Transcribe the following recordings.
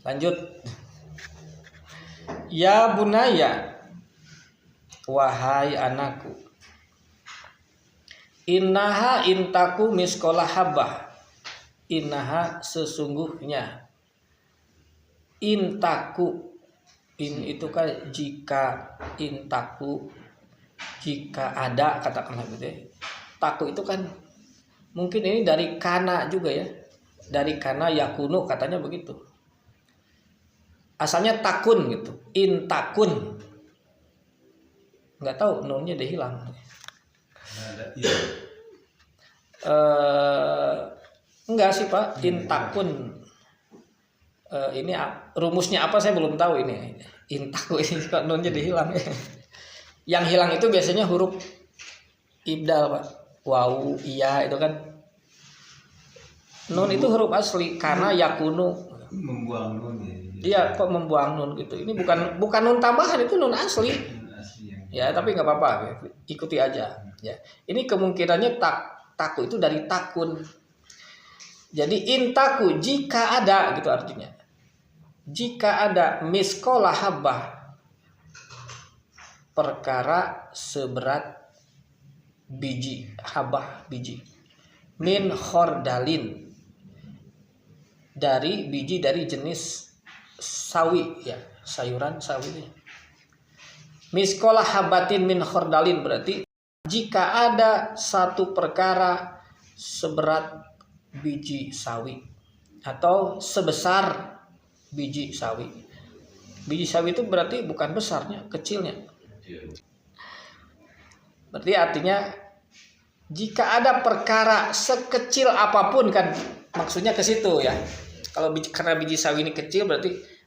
Lanjut. Ya bunaya, wahai anakku. Innaha intaku miskola habah. Innaha sesungguhnya. Intaku. In itu kan jika, intaku jika ada, katakanlah gitu ya. Taku itu kan mungkin ini dari kana juga ya. Dari kana yakunu katanya begitu. Asalnya takun gitu. In takun. Enggak tahu nunnya udah hilang. Enggak sih Pak, in takun. Ini rumusnya apa saya belum tahu ini. In takun ini kok nunnya udah hilang ya. Yang hilang itu biasanya huruf ibdal Pak. Wawu, iya itu kan. Nun itu huruf asli karena yakunu. Membuang nun ya. Iya kok membuang nun gitu. Ini bukan nun tambahan, itu nun asli. Ya tapi nggak apa-apa, ikuti aja. Ya ini kemungkinannya taku itu dari takun. Jadi intaku jika ada gitu artinya. Jika ada miskola habah, perkara seberat biji habah biji, min khordalin, dari biji dari jenis sawi ya, sayuran sawi. Miskola habatin min khordalin berarti jika ada satu perkara seberat biji sawi atau sebesar biji sawi. Biji sawi itu berarti bukan besarnya, kecilnya. Berarti artinya jika ada perkara sekecil apapun kan maksudnya ke situ ya. Kalau karena biji sawi ini kecil berarti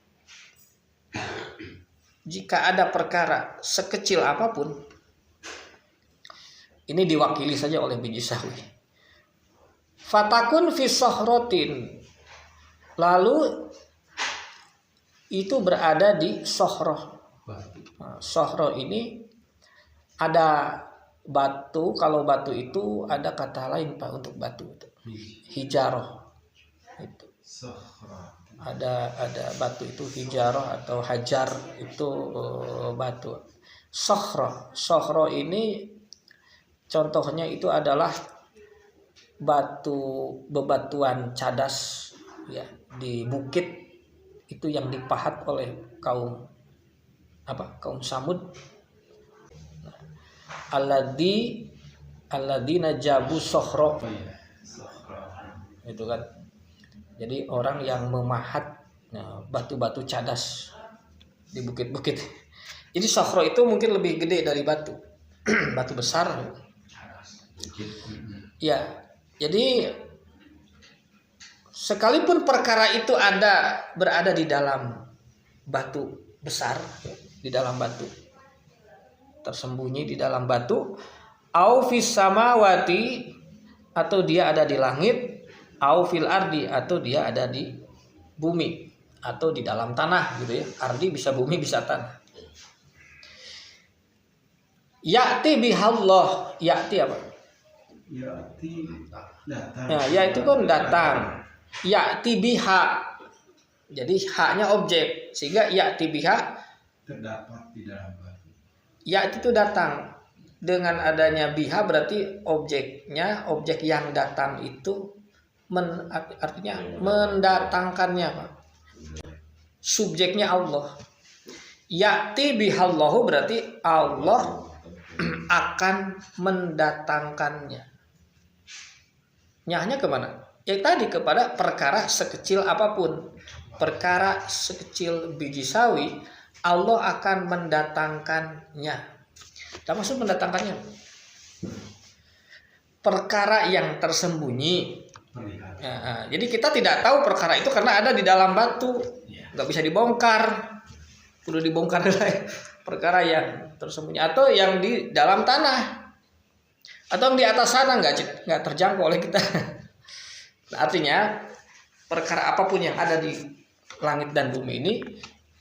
jika ada perkara sekecil apapun ini diwakili saja oleh biji sawi. Fatakun fi sohrotin, lalu itu berada di sohroh. Sohroh ini ada batu, kalau batu itu ada kata lain Pak untuk batu itu. Hijaroh. Itu. Ada batu itu hijaroh atau hajar itu batu. Sohroh ini contohnya itu adalah bebatuan cadas ya di bukit itu yang dipahat oleh kaum Samud. Alladina jabu sohro itu kan. Jadi orang yang memahat batu-batu cadas di bukit-bukit. Jadi sohro itu mungkin lebih gede dari batu. Batu besar. Ya, jadi sekalipun perkara itu berada di dalam batu besar, di dalam batu, tersembunyi di dalam batu, au fis samawati, atau dia ada di langit, au fil ardi, atau dia ada di bumi atau di dalam tanah gitu ya. Ardi bisa bumi bisa tanah. Ya'ti bihallah, ya'ti apa? Ya'ti datang. Ya, ya itu kan datang. Ya'ti biha. Jadi haknya objek sehingga ya'ti biha Terdapat di dalam batu. Ya'ti itu datang. Dengan adanya biha berarti objek yang datang itu artinya mendatangkannya Pak. Subjeknya Allah. Ya'ti bihallahu berarti Allah akan mendatangkannya. Nyahnya kemana? Ya tadi kepada perkara sekecil apapun. Perkara sekecil biji sawi, Allah akan mendatangkannya. Tak maksud mendatangkannya. Perkara yang tersembunyi. Ya, jadi kita tidak tahu perkara itu karena ada di dalam batu. Nggak bisa dibongkar. Udah dibongkar perkara yang tersembunyi atau yang di dalam tanah atau yang di atas sana nggak terjangkau oleh kita. Nah, artinya perkara apapun yang ada di langit dan bumi ini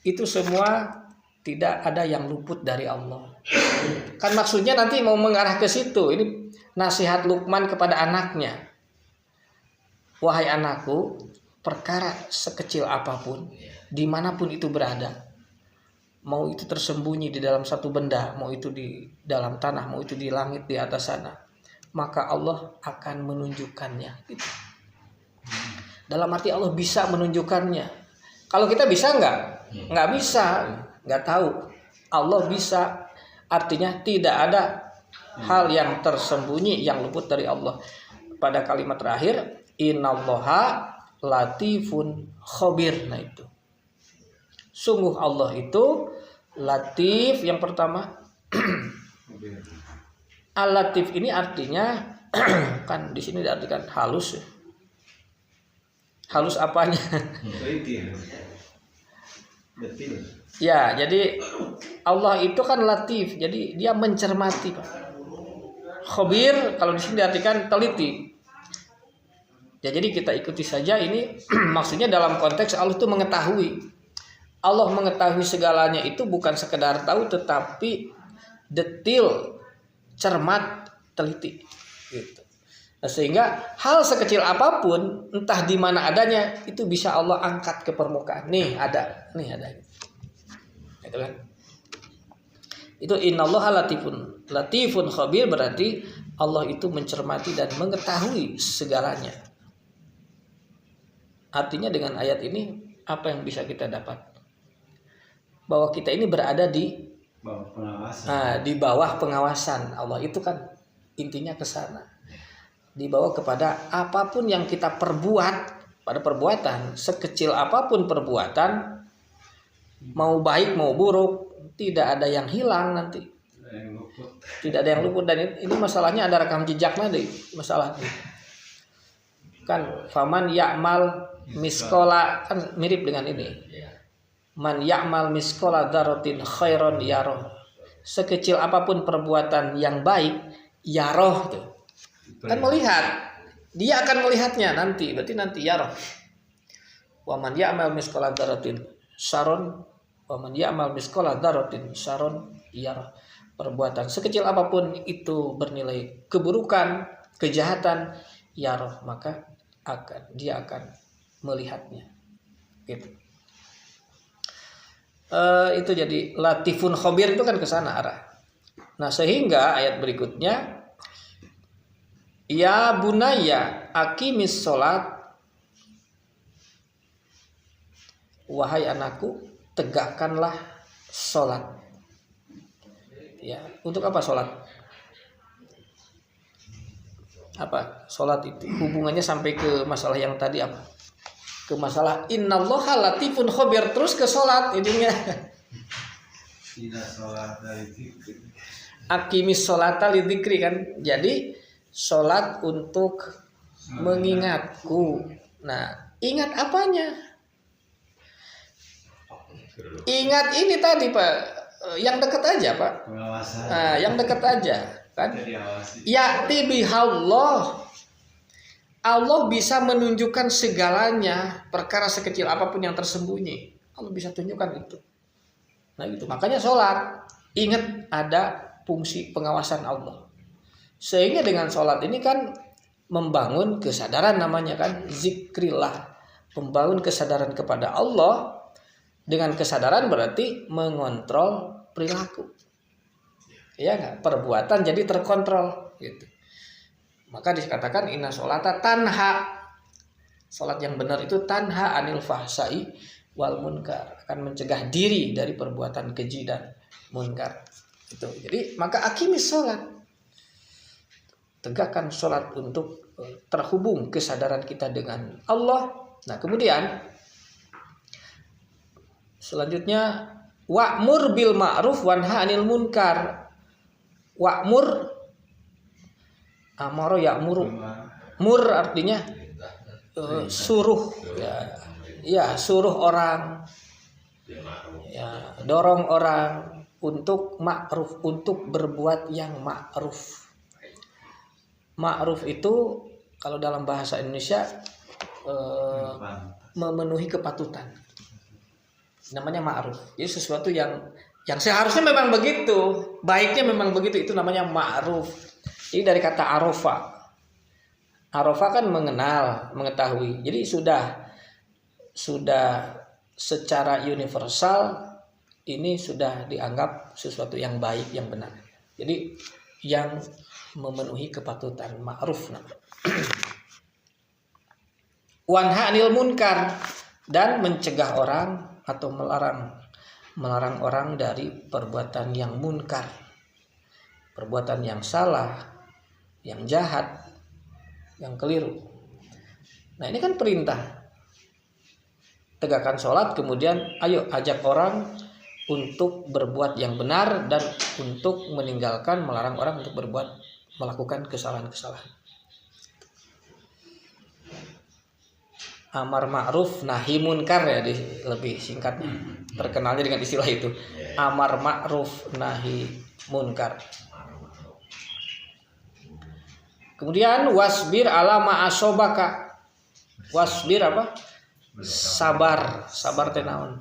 itu semua tidak ada yang luput dari Allah. Kan maksudnya nanti mau mengarah ke situ. Ini nasihat Luqman kepada anaknya. Wahai anakku, perkara sekecil apapun, dimanapun itu berada, mau itu tersembunyi di dalam satu benda, mau itu di dalam tanah, mau itu di langit di atas sana, maka Allah akan menunjukkannya. Gitu. Dalam arti Allah bisa menunjukkannya. Kalau kita bisa nggak bisa, nggak tahu. Allah bisa, artinya tidak ada hal yang tersembunyi yang luput dari Allah. Pada kalimat terakhir, innallaha latifun khabir. Nah itu, sungguh Allah itu latif. Yang pertama, al-latif ini artinya kan di sini diartikan halus. Halus apanya? Ya, jadi Allah itu kan latif, jadi dia mencermati, Pak. Khabir kalau di sini diartikan teliti. Ya, jadi kita ikuti saja ini maksudnya dalam konteks Allah itu mengetahui. Allah mengetahui segalanya itu bukan sekedar tahu, tetapi detil, cermat, teliti. Gitu. Nah, sehingga hal sekecil apapun, entah di mana adanya, itu bisa Allah angkat ke permukaan. Nih ada. Itu kan? Itu innallaha latifun khabir, berarti Allah itu mencermati dan mengetahui segalanya. Artinya dengan ayat ini apa yang bisa kita dapat? Bahwa kita ini berada di bawah pengawasan Allah. Itu kan intinya ke sana. Dibawa kepada apapun yang kita perbuat, pada perbuatan sekecil apapun perbuatan, mau baik mau buruk, tidak ada yang hilang nanti, tidak ada yang luput. Dan ini masalahnya ada rekam jejaknya deh, masalah kan. Faman ya'mal miskola, kan mirip dengan ini, man ya'mal miskola dzarratin khairon yaroh. Sekecil apapun perbuatan yang baik, yaroh tuh kan melihat, dia akan melihatnya nanti, berarti nanti yaroh. Wa man ya'mal miskola dzarratin saron, wa man ya'mal miskola dzarratin saron yaroh. Perbuatan sekecil apapun itu bernilai keburukan, kejahatan, yaroh, maka dia akan melihatnya. Gitu. Itu jadi latifun khabir itu kan ke sana arah. Nah, sehingga ayat berikutnya, ya bunaya aqimis sholat, wahai anakku tegakkanlah sholat. Ya, untuk apa sholat? Apa sholat itu? Hubungannya sampai ke masalah yang tadi apa? Ke masalah innallaha latifun khabir, terus ke sholat ujungnya. Tidak sholat dari dzikir. Aqimis sholata lidzikri kan. Jadi sholat untuk mengingatku. Nah, ingat apanya? Ingat ini tadi, Pak, yang dekat aja, Pak. Pengawasan. Nah, yang dekat aja, kan? Ya'ti bihallah. Allah bisa menunjukkan segalanya, perkara sekecil apapun yang tersembunyi. Allah bisa tunjukkan itu. Nah, gitu. Makanya sholat, ingat ada fungsi pengawasan Allah. Sehingga dengan sholat ini kan membangun kesadaran, namanya kan zikrillah, membangun kesadaran kepada Allah. Dengan kesadaran berarti mengontrol perilaku, ya nggak, perbuatan jadi terkontrol gitu. Maka dikatakan inna sholata tanha, sholat yang benar itu tanha anil fahsai wal munkar, akan mencegah diri dari perbuatan keji dan munkar. Itu. Jadi maka akimis sholat, tegakkan sholat untuk terhubung kesadaran kita dengan Allah. Nah, kemudian selanjutnya wa'mur bil ma'ruf wanha 'anil munkar. Wa'mur, amara ya'muru. Mur artinya suruh, ya suruh orang, ya dorong orang untuk ma'ruf, untuk berbuat yang ma'ruf. Ma'ruf itu kalau dalam bahasa Indonesia memenuhi kepatutan, namanya ma'ruf. Jadi sesuatu yang seharusnya memang begitu, baiknya memang begitu, itu namanya ma'ruf. Jadi dari kata arafa. Arafa kan mengenal, mengetahui. Jadi sudah sudah secara universal ini sudah dianggap sesuatu yang baik, yang benar. Jadi yang memenuhi kepatutan, ma'ruf. Wanha anil munkar, dan mencegah orang atau melarang orang dari perbuatan yang munkar, perbuatan yang salah, yang jahat, yang keliru. Nah ini kan perintah. Tegakkan sholat, kemudian ayo ajak orang untuk berbuat yang benar dan untuk meninggalkan, melarang orang untuk melakukan kesalahan-kesalahan. Amar ma'ruf nahi munkar ya, lebih singkatnya. Terkenalnya dengan istilah itu. Amar ma'ruf nahi munkar. Kemudian wasbir ala ma'asobaka. Wasbir apa? Sabar teh naon?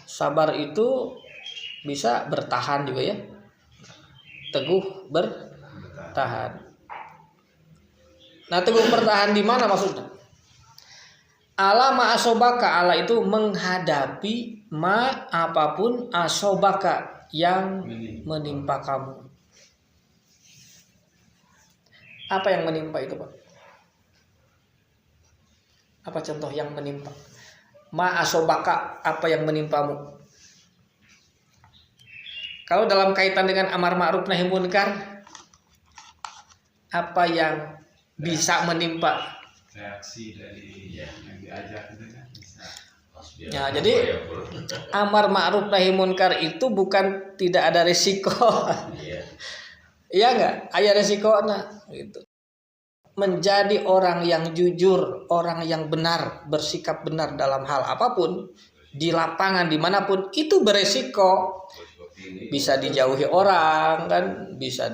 Sabar itu bisa bertahan juga ya. Teguh bertahan. Nah, teguh bertahan di mana maksudnya? Ala ma asobaka, ala itu menghadapi ma apapun asobaka yang menimpa kamu. Apa yang menimpa itu, Pak? Apa contoh yang menimpa? Ma asobaka, apa yang menimpamu? Kalau dalam kaitan dengan amar ma'ruf nahi munkar, apa yang bisa menimpa? Reaksi dari yang diajak itu kan bisa. Ya, jadi amar ma'ruf nahi munkar itu bukan tidak ada resiko. Iya enggak? Aya resikonya gitu. Menjadi orang yang jujur, orang yang benar, bersikap benar dalam hal apapun, di lapangan dimanapun, itu beresiko. Bisa dijauhi orang kan, bisa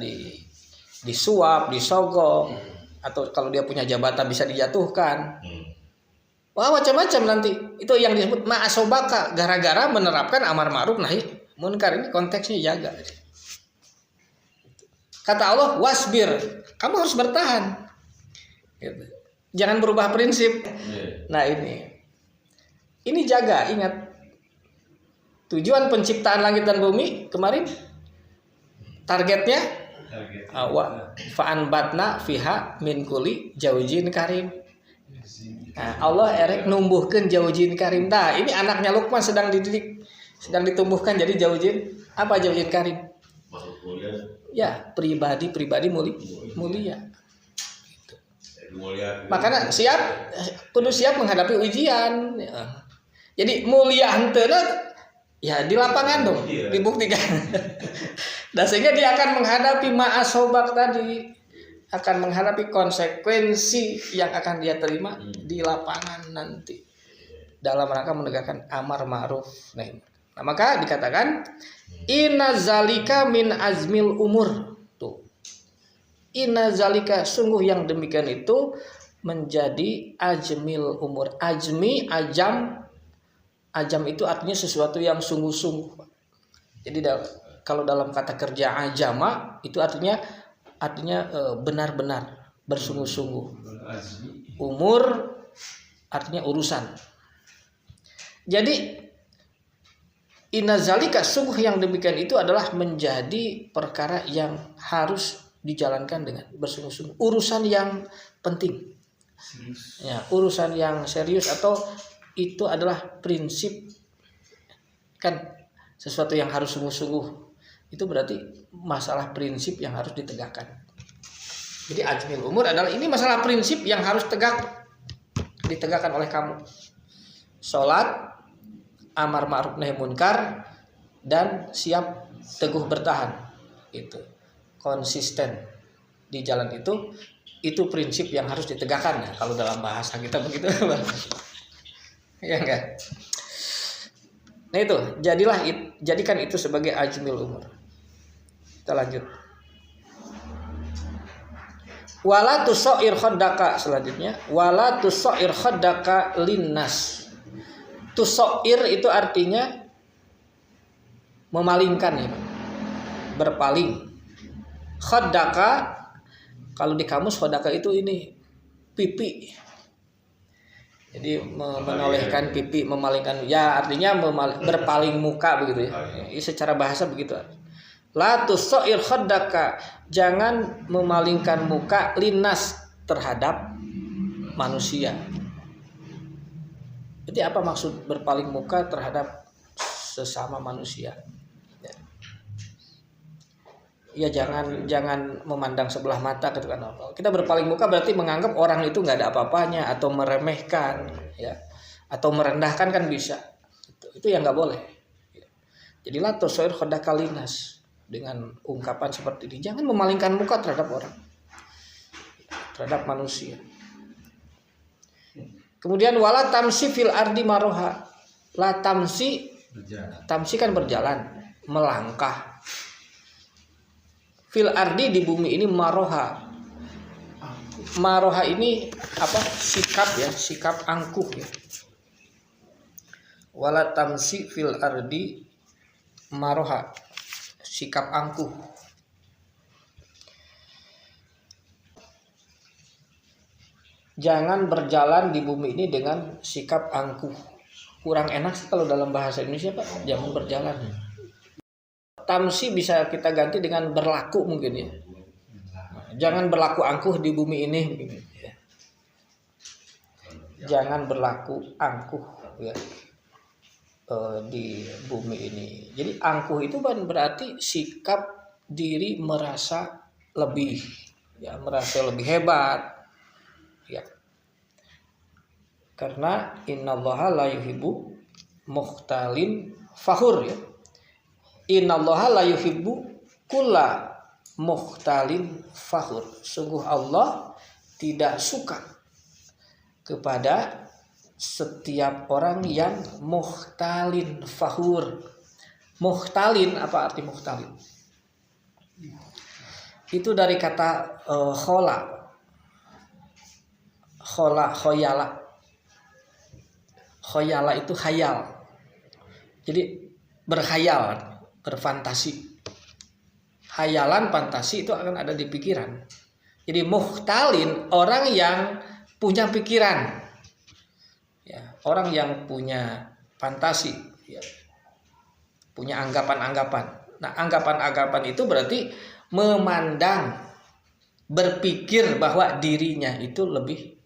disuap, disogok, atau kalau dia punya jabatan bisa dijatuhkan. Wah, macam-macam nanti. Itu yang disebut ma'asobaka, gara-gara menerapkan amar ma'ruf nahi munkar. Ini konteksnya jaga. Kata Allah, wasbir, kamu harus bertahan. Gitu. Jangan berubah prinsip. Nah ini jaga, ingat tujuan penciptaan langit dan bumi kemarin targetnya fa'an batna fiha min kuli jaujin karim. Nah, Allah erek numbuhkan jaujin karim. Nah ini anaknya Luqman sedang dididik, sedang ditumbuhkan jadi jaujin. Apa jaujin karim? Ya pribadi mulia. Makanya kudu siap menghadapi ujian. Jadi mulia henteu ya di lapangan dong, dibuktikan. Dan sehingga dia akan menghadapi ma'asobak tadi, akan menghadapi konsekuensi yang akan dia terima di lapangan nanti dalam rangka menegakkan amar ma'ruf nahi munkar. Nah, maka dikatakan inna zalika min azmil umur. Inna zalika, sungguh yang demikian itu menjadi ajmil umur. Ajam itu artinya sesuatu yang sungguh-sungguh. Jadi kalau dalam kata kerja ajama itu artinya benar-benar, bersungguh-sungguh. Umur artinya urusan. Jadi inna zalika, sungguh yang demikian itu adalah menjadi perkara yang harus dijalankan dengan bersungguh-sungguh, urusan yang penting, ya, urusan yang serius, atau itu adalah prinsip, kan sesuatu yang harus sungguh-sungguh itu berarti masalah prinsip yang harus ditegakkan. Jadi ajmil umur adalah ini masalah prinsip yang harus ditegakkan oleh kamu. Sholat, amar ma'ruf nahi munkar, dan siap teguh bertahan, itu konsisten di jalan itu prinsip yang harus ditegakkan ya, kalau dalam bahasa kita begitu. Ya enggak? Nah itu, jadikan itu sebagai ajmil umur. Kita lanjut. Wala tusair khaddaka, selanjutnya wala tusair khaddaka linnas. Tusair itu artinya memalingkan ya, berpaling. Khaddaka, kalau di kamus khaddaka itu ini pipi. Jadi menolehkan pipi, memalingkan, ya artinya berpaling muka begitu ya. Secara bahasa begitu. La tusair khaddaka, jangan memalingkan muka linnas terhadap manusia. Jadi apa maksud berpaling muka terhadap sesama manusia? Ya jangan memandang sebelah mata gitu kan. Kita berpaling muka berarti menganggap orang itu nggak ada apa-apanya atau meremehkan ya, atau merendahkan kan bisa. Itu yang nggak boleh. Jadi la tusair khaddaka linnas, dengan ungkapan seperti ini, jangan memalingkan muka terhadap orang, terhadap manusia. Kemudian wala tamsi fil ardi maroha, la tamsi kan berjalan, melangkah. Fil ardi di bumi ini maroha. Maroha ini apa? Sikap ya, sikap angkuh ya. Wala tamsi fil ardi maroha, sikap angkuh. Jangan berjalan di bumi ini dengan sikap angkuh. Kurang enak sih kalau dalam bahasa Indonesia Pak, jangan berjalan. Tamsi bisa kita ganti dengan berlaku mungkin ya. Jangan berlaku angkuh di bumi ini. Jangan berlaku angkuh ya, di bumi ini. Jadi angkuh itu kan berarti sikap diri merasa lebih, ya merasa lebih hebat, ya. Karena innallaha la yuhibbu mukhtalin fakhur ya. Innallaha la yuhibbu kulla mukhtalin fakhur. Sungguh Allah tidak suka kepada setiap orang yang mukhtalin fakhur. Mukhtalin, apa arti mukhtalin? Itu dari kata khola, khoyala. Khoyala itu khayal. Jadi berkhayal, berfantasi. Hayalan, fantasi itu akan ada di pikiran. Jadi mukhtalin, orang yang punya pikiran, ya, orang yang punya fantasi, ya, punya anggapan-anggapan. Nah, anggapan-anggapan itu berarti memandang, berpikir bahwa dirinya itu lebih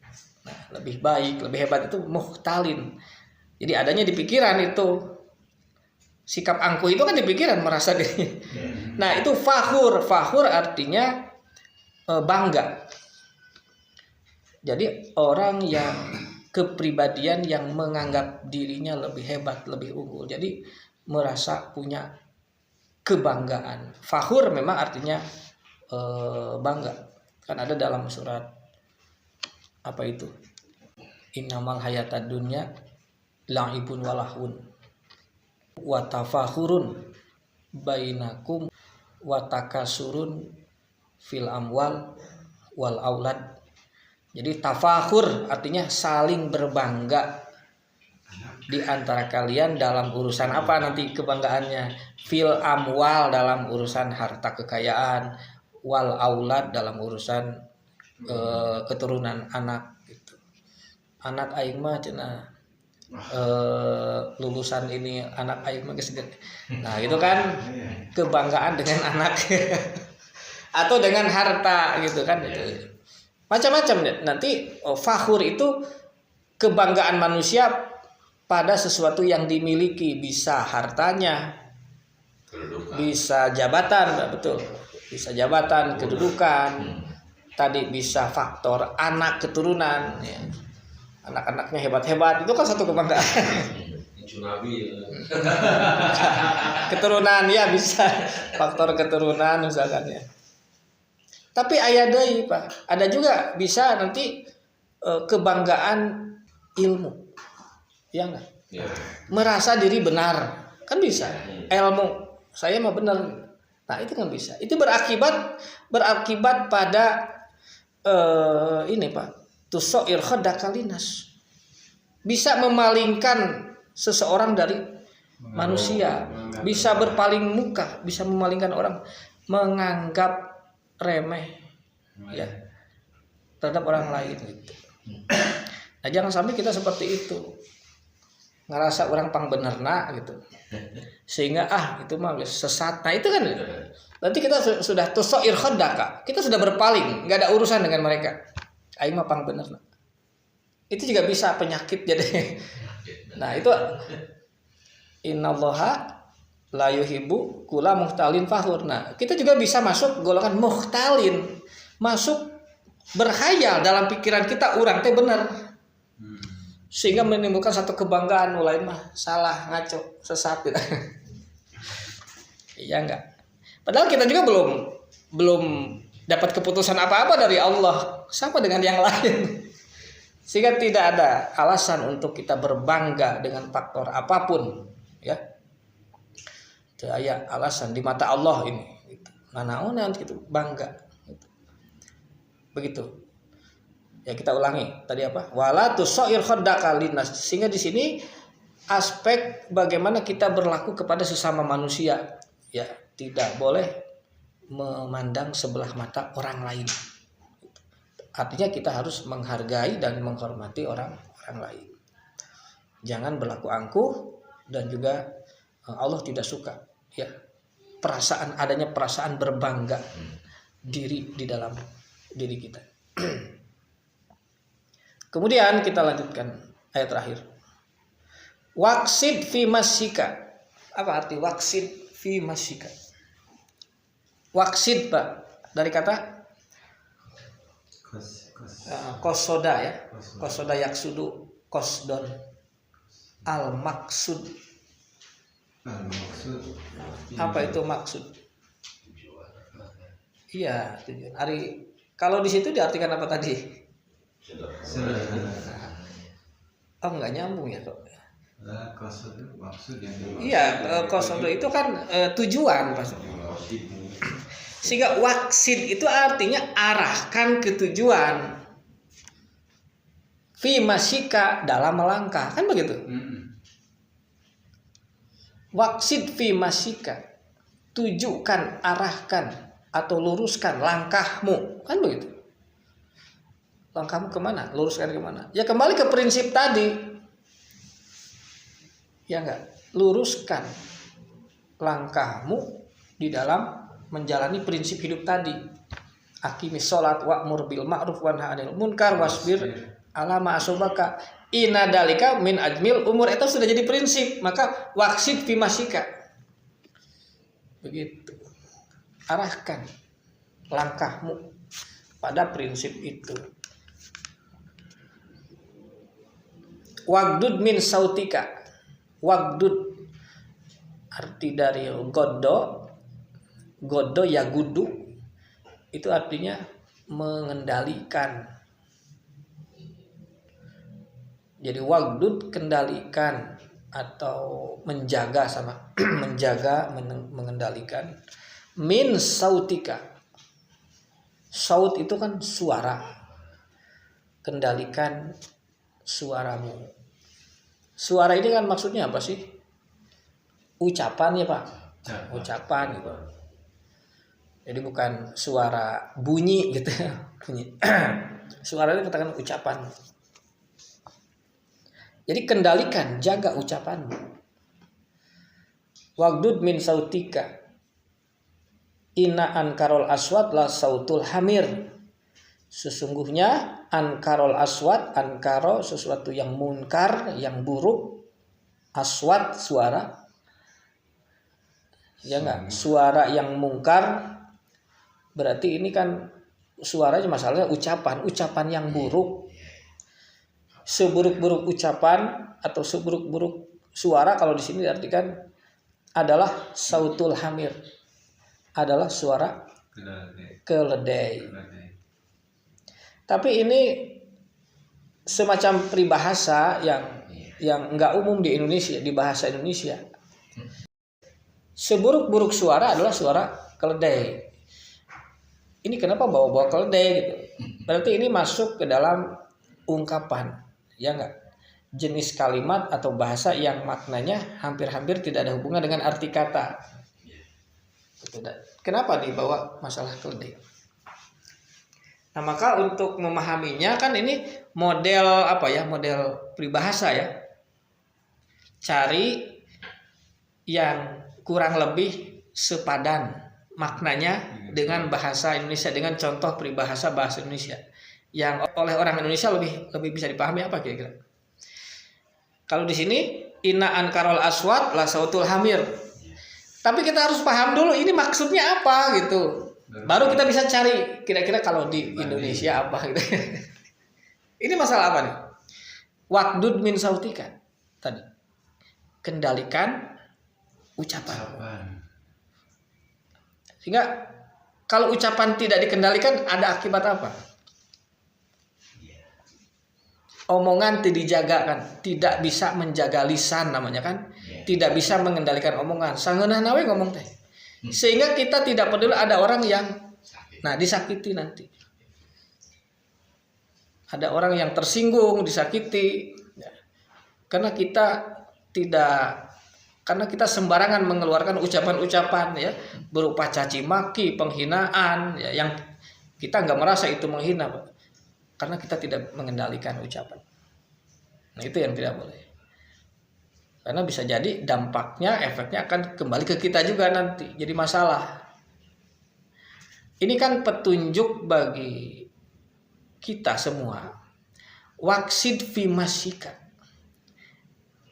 baik, lebih hebat, itu mukhtalin. Jadi adanya di pikiran itu. Sikap angkuh itu kan di pikiran, merasa diri. Nah, itu fakhur. Fakhur artinya bangga. Jadi orang yang kepribadian yang menganggap dirinya lebih hebat, lebih unggul. Jadi merasa punya kebanggaan. Fakhur memang artinya bangga. Kan ada dalam surat apa itu? Innamal hayatad dunya la'ibun walahun wa tafakhurun bainakum wa takasurun fil amwal wal aulad. Jadi tafakhur artinya saling berbangga di antara kalian dalam urusan apa nanti kebanggaannya? Fil amwal dalam urusan harta kekayaan, wal aulad dalam urusan keturunan anak gitu. Anak aing mah cenah lulusan ini anak aing mah geus. Nah, itu kan kebanggaan dengan anak atau dengan harta gitu kan itu. Macam-macam nanti fakhur itu kebanggaan manusia pada sesuatu yang dimiliki, bisa hartanya, bisa jabatan, betul. Bisa jabatan, kedudukan. Tadi bisa faktor anak keturunan ya. Anak-anaknya hebat-hebat, itu kan satu kebanggaan. Keturunan ya bisa, faktor keturunan misalkan ya. Tapi aya deui Pak, ada juga bisa nanti kebanggaan ilmu. Ya enggak? Ya. Merasa diri benar, kan bisa. Ilmu saya mah benar. Nah, itu kan bisa. Itu berakibat pada ini Pak. Tusair khaddaka linnas. Bisa memalingkan seseorang dari manusia, bisa berpaling muka, bisa memalingkan orang, menganggap remeh ya terhadap orang lain gitu. Nah, jangan sampai kita seperti itu. Ngerasa orang pang benerna gitu. Sehingga itu mah sesat. Nah, itu kan nanti kita sudah tusair khodaka. Kita sudah berpaling, enggak ada urusan dengan mereka. Aing mah pang benerna. Itu juga bisa penyakit jadi. Nah, itu innallaha la yuhibbu kulla muhtalin fakhur. Nah, kita juga bisa masuk golongan muhtalin. Masuk berkhayal dalam pikiran kita orang teh benar. Sehingga menimbulkan satu kebanggaan mulai mah salah, ngaco, sesat gitu. Iya enggak? Padahal kita juga belum dapat keputusan apa-apa dari Allah sama dengan yang lain. Sehingga tidak ada alasan untuk kita berbangga dengan faktor apapun, ya. Itu aya alasan di mata Allah ini gitu. Nanaonan gitu bangga gitu. Begitu. Ya kita ulangi tadi apa? Wala tusair khaddaka linnas. Sehingga di sini aspek bagaimana kita berlaku kepada sesama manusia, ya, tidak boleh memandang sebelah mata orang lain. Artinya kita harus menghargai dan menghormati orang lain. Jangan berlaku angkuh dan juga Allah tidak suka, ya, adanya perasaan berbangga diri di dalam diri kita. Kemudian kita lanjutkan ayat terakhir. Waqsid fi masyika. Apa arti waqsid fi masyika? Waqsid, Pak, dari kata kosoda, ya. Kosoda yaksudu kosdon. Al maksud. Apa itu maksud? Iya, tujuan. Kalau di situ diartikan apa tadi? Oh, enggak nyambung ya kok. Iya, kosodo itu kan tujuan maksudnya. Sehingga waksid itu artinya arahkan ke tujuan. Fi masyika, dalam melangkah, kan begitu? Waksid fi masyika, tujukan, arahkan atau luruskan langkahmu, kan begitu? Langkahmu kemana? Luruskan kemana? Ya kembali ke prinsip tadi. Ya enggak? Luruskan langkahmu di dalam menjalani prinsip hidup tadi. Aqimis sholat wa'mur bil ma'ruf wanha 'anil munkar wasbir ala ma asabaka. Inna dalika min ajmil umur. Itu sudah jadi prinsip. Maka waqsid fi masyika. Begitu. Arahkan langkahmu pada prinsip itu. Wagdud min sautika. Wagdud arti dari godo ya gudu, itu artinya mengendalikan. Jadi wagdud kendalikan atau menjaga sama menjaga, mengendalikan. Min sautika. Saut itu kan suara. Kendalikan suaramu. Suara ini kan maksudnya apa sih? Ucapan ya Pak. Ucapan gitu. Jadi bukan suara bunyi gitu. Bunyi. Suara itu katakan ucapan. Jadi kendalikan, jaga ucapanmu. Wagdud min sautika. Inna ankarol aswat la sautul hamir. Sesungguhnya ankarol aswat, ankaro sesuatu yang munkar, yang buruk. Aswat suara. Ya enggak? Suara yang mungkar. Berarti ini kan suaranya masalahnya ucapan yang buruk. Seburuk-buruk ucapan atau seburuk-buruk suara kalau di sini diartikan adalah sautul hamir. Adalah suara keledai. Tapi ini semacam peribahasa yang enggak umum di Indonesia, di bahasa Indonesia. Seburuk-buruk suara adalah suara keledai. Ini kenapa bawa-bawa keledai gitu? Berarti ini masuk ke dalam ungkapan, ya enggak? Jenis kalimat atau bahasa yang maknanya hampir-hampir tidak ada hubungan dengan arti kata. Kenapa dibawa masalah keledai? Nah, maka untuk memahaminya kan ini model apa ya? Model peribahasa ya. Cari yang kurang lebih sepadan maknanya dengan bahasa Indonesia, dengan contoh peribahasa bahasa Indonesia yang oleh orang Indonesia lebih bisa dipahami apa kira-kira. Kalau di sini inna ankarol aswat la sautul hamir. Tapi kita harus paham dulu ini maksudnya apa gitu. Baru kita bisa cari kira-kira kalau di Indonesia apa gitu. Ini masalah apa nih? Waqdud min sautika tadi. Kendalikan ucapan. Sehingga kalau ucapan tidak dikendalikan ada akibat apa? Omongan tidak dijaga kan, tidak bisa menjaga lisan namanya kan, tidak bisa mengendalikan omongan. Sangeunah nawe ngomong teh. Sehingga kita tidak peduli ada orang yang disakiti nanti. Ada orang yang tersinggung, disakiti. Karena kita sembarangan mengeluarkan ucapan-ucapan ya, berupa caci maki, penghinaan ya, yang kita nggak merasa itu menghina, Pak. Karena kita tidak mengendalikan ucapan. Nah, itu yang tidak boleh. Karena bisa jadi dampaknya, efeknya akan kembali ke kita juga nanti. Jadi masalah. Ini kan petunjuk bagi kita semua. Waqsid fi masyika.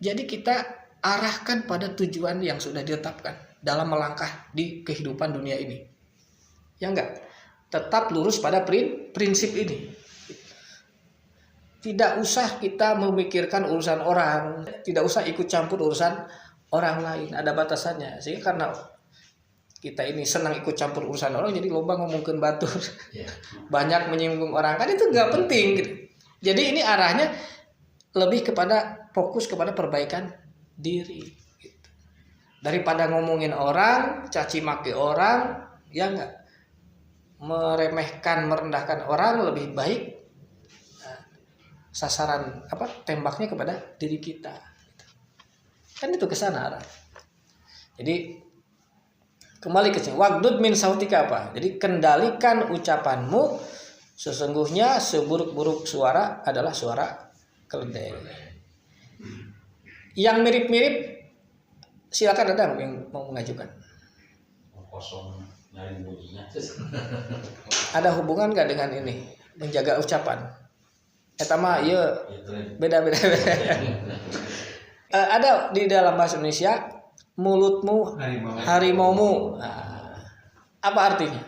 Jadi kita arahkan pada tujuan yang sudah ditetapkan dalam melangkah di kehidupan dunia ini. Ya enggak? Tetap lurus pada prinsip ini. Tidak usah kita memikirkan urusan orang, tidak usah ikut campur urusan orang lain, ada batasannya. Sehingga karena kita ini senang ikut campur urusan orang, jadi loba ngomongkeun batur, banyak menyinggung orang, kan itu nggak penting. Gitu. Jadi ini arahnya lebih kepada fokus kepada perbaikan diri. Gitu. Daripada ngomongin orang, caci maki orang, ya nggak, meremehkan, merendahkan orang, lebih baik sasaran tembaknya kepada diri kita, kan itu kesana arah. Jadi kembali ke sini, waqdud min sautika apa? Jadi kendalikan ucapanmu, sesungguhnya seburuk-buruk suara adalah suara keledai. Yang mirip-mirip silakan, ada yang mau mengajukan. Ada hubungan nggak dengan ini menjaga ucapan? Etama ya beda. Ada di dalam bahasa Indonesia mulutmu harimaumu. Nah, apa artinya?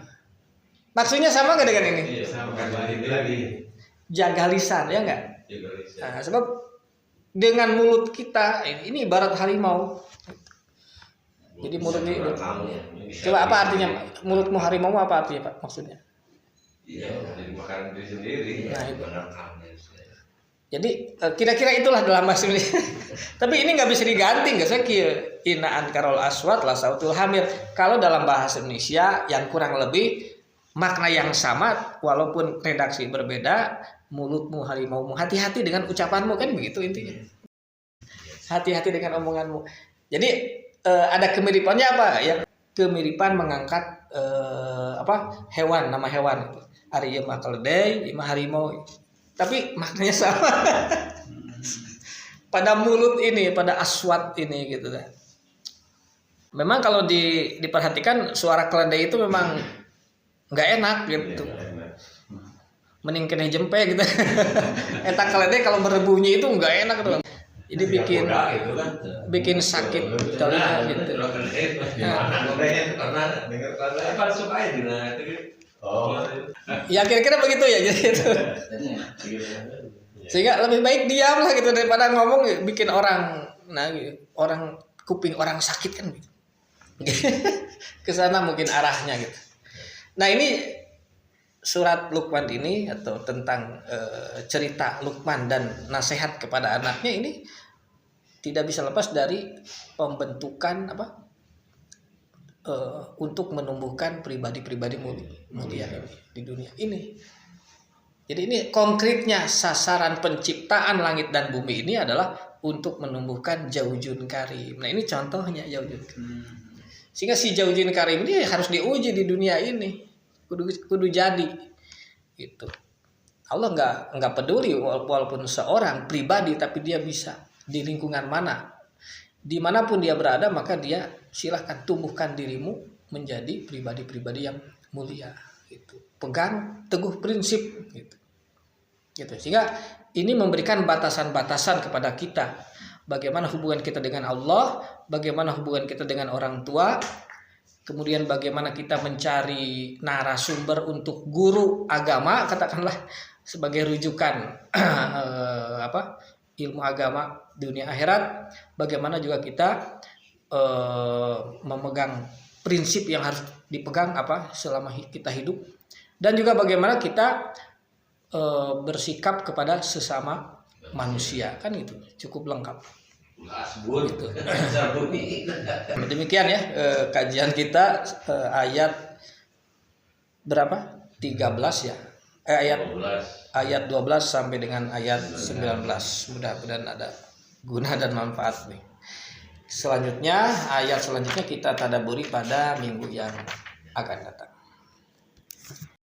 Maksudnya sama nggak dengan ini? Sama lagi. Jaga lisan ya nggak? Nah, sebab dengan mulut kita ini ibarat harimau. Jadi mulut ini. Coba apa artinya mulutmu harimau, apa artinya Pak maksudnya? Iya, jadi makan diri sendiri. Nah, itu. Jadi kira-kira itulah dalam bahasa Indonesia. Tapi ini nggak bisa diganti, nggak saya inaan karol aswat la sautul hamir. Kalau dalam bahasa Indonesia yang kurang lebih makna yang sama, walaupun redaksi berbeda, mulutmu harimaumu, hati-hati dengan ucapanmu, kan begitu intinya. Hati-hati dengan omonganmu. Jadi ada kemiripannya apa? Ya kemiripan mengangkat hewan, nama hewan itu. Ari ieu mah keledai, ieu mah harimau. Tapi maknanya sama. Pada mulut ini, pada aswat ini gitu kan. Memang kalau diperhatikan suara keledai itu memang nggak enak gitu. Mending kena jempe gitu. Eta keledai kalau berbunyi itu nggak enak gitu. Jadi bikin sakit telinga gitu. Ya kira-kira begitu ya gitu. Sehingga lebih baik diam lah gitu daripada ngomong bikin orang kuping orang sakit kan gitu. Kesana mungkin arahnya gitu. Nah ini surat Luqman ini atau tentang cerita Luqman dan nasihat kepada anaknya ini tidak bisa lepas dari pembentukan untuk menumbuhkan pribadi-pribadi mulia di dunia ini. Jadi ini konkretnya sasaran penciptaan langit dan bumi ini adalah untuk menumbuhkan Zaujun Karim. Nah ini contohnya Zaujun Karim. Sehingga si Zaujun Karim ini harus diuji di dunia ini, kudu jadi, gitu. Allah nggak peduli walaupun seorang pribadi, tapi dia bisa di lingkungan mana, dimanapun dia berada, maka dia silahkan tumbuhkan dirimu menjadi pribadi-pribadi yang mulia. Gitu. Pegang teguh prinsip, gitu. Sehingga ini memberikan batasan-batasan kepada kita, bagaimana hubungan kita dengan Allah, bagaimana hubungan kita dengan orang tua. Kemudian bagaimana kita mencari narasumber untuk guru agama, katakanlah sebagai rujukan ilmu agama dunia akhirat. Bagaimana juga kita memegang prinsip yang harus dipegang selama kita hidup, dan juga bagaimana kita bersikap kepada sesama manusia, kan itu cukup lengkap. Gitu. Demikian ya kajian kita ayat berapa? 13 ya. Ayat 12 sampai dengan ayat 19. Mudah-mudahan ada guna dan manfaat nih. Selanjutnya, ayat selanjutnya kita tadabburi pada minggu yang akan datang.